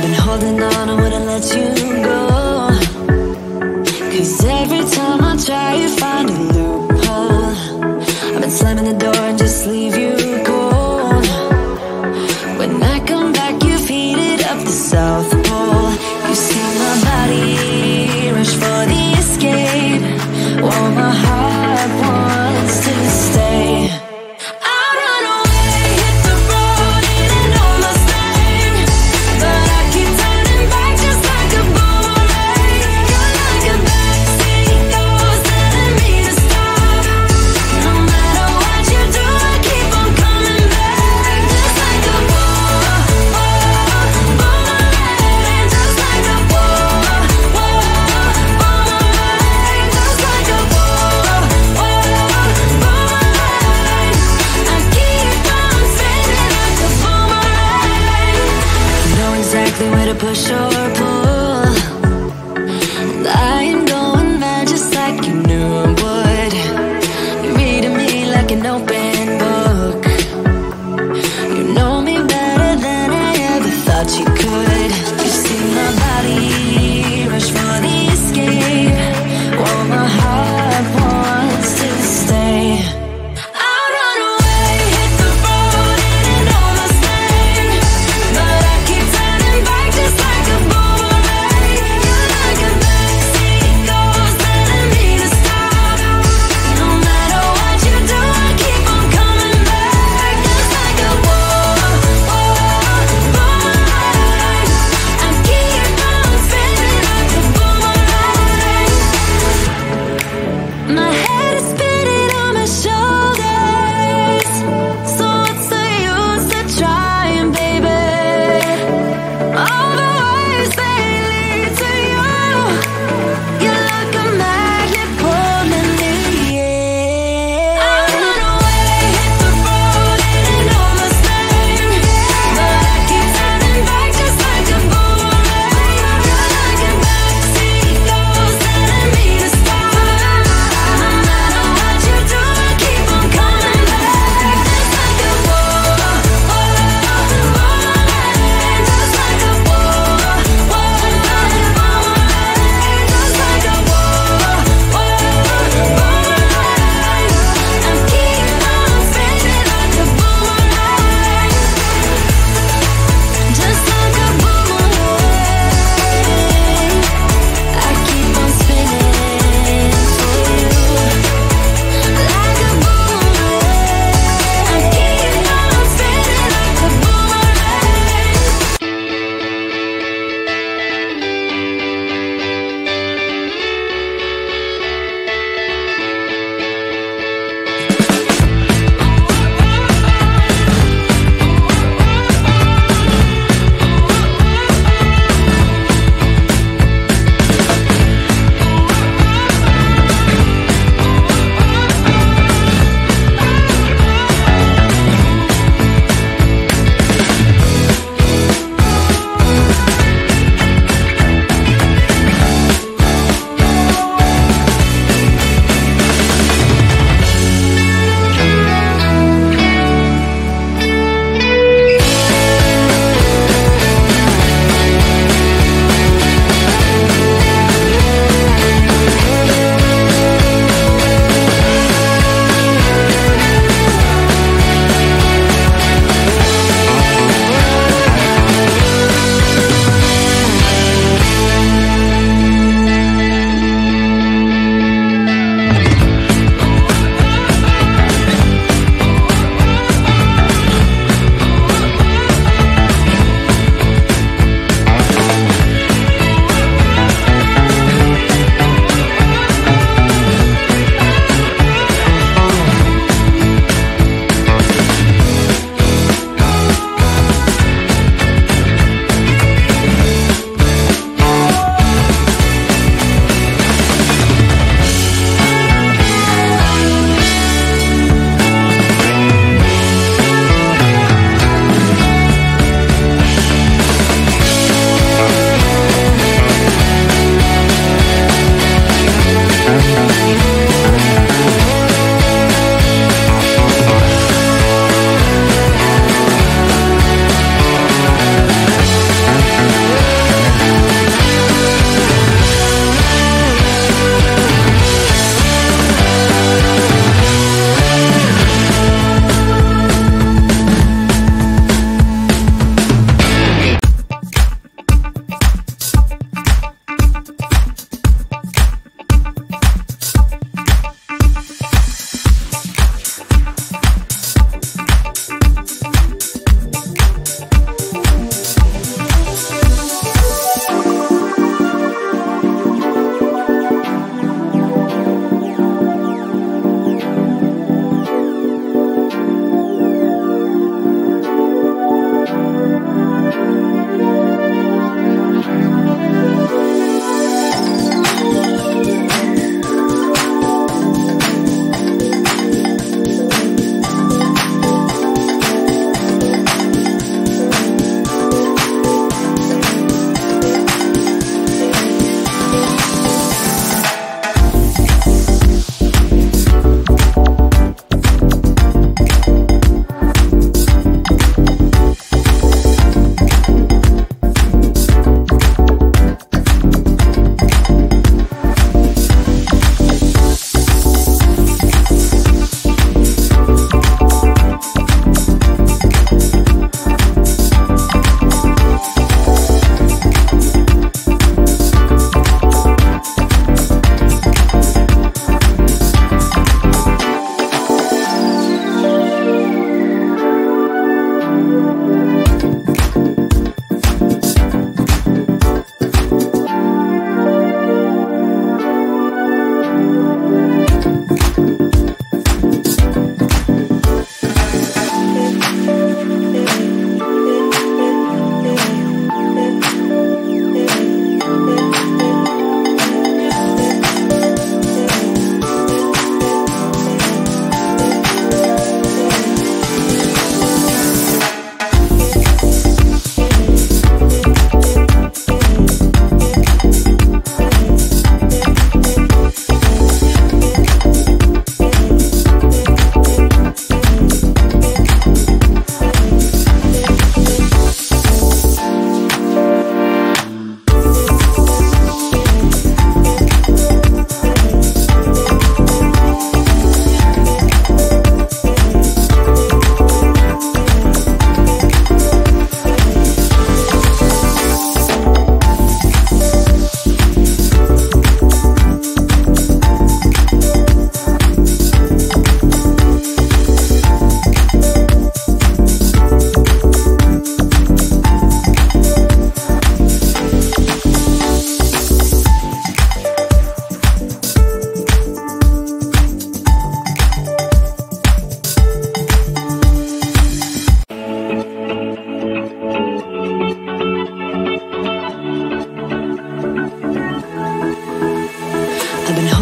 I've been holding on, I wouldn't let you go. 'Cause every time I try, you find a loophole. I've been slamming the door and just leave you cold. When I come back, you've heated up the South Pole. You see my body rush for the escape, while my heart wants to stay. Where to push or pull, and I am going mad just like you knew I would. You're reading me like an open book. You know me better than I ever thought you could. You see my body rush for the escape, while my heart wants to stay. Just like a boomerang, you're like a backseat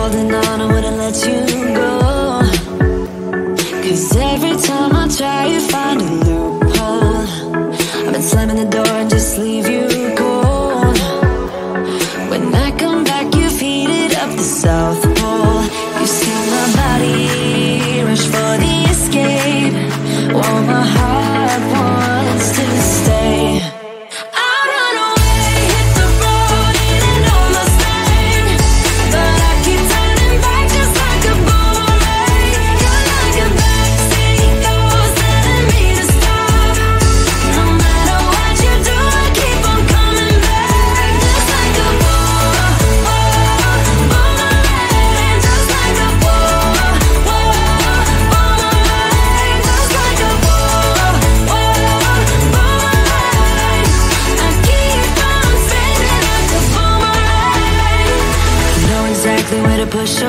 holding on, I wouldn't let you go. 'Cause every time I try, you find a loophole. I've been slamming the door and just leave you cold. When I come back, you've heated up the South Pole. You see my body rush for the escape, while my heart wants to stay. Push